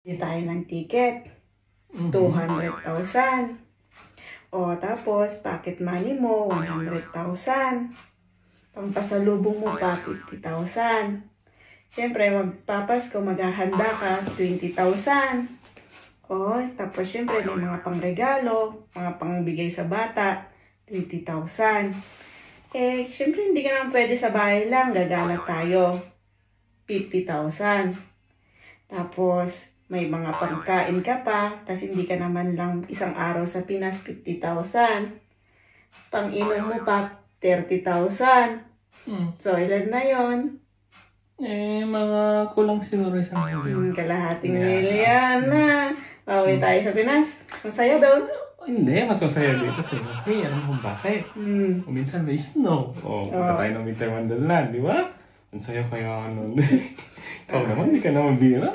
Bili tayo ng ticket, 200,000. O tapos, pocket money mo, 100,000. Pampasalubong mo pa, 50,000. Siyempre, magpapasko, maghahanda ka, 20,000. O, tapos siyempre, may mga pangregalo, mga pangbigay sa bata, 20,000. Eh, siyempre, hindi ka naman pwede sa bahay lang, gagala tayo, 50,000. Tapos, may mga pagkain ka pa, kasi hindi ka naman lang isang araw sa Pinas, 50,000. Pang-inom mo pa, 30,000. So, ilan na yon? Mga kulang siguro isang milyon. Kalahating milyon na. Pauwi tayo sa Pinas. Masaya doon? Hindi, mas masaya dito sa Hey, alam mo bakit? Minsan may snow. Punta tayo ng Winter Wonderland, di ba? Ang saya kaya nun. Ikaw naman, di ka naman bira.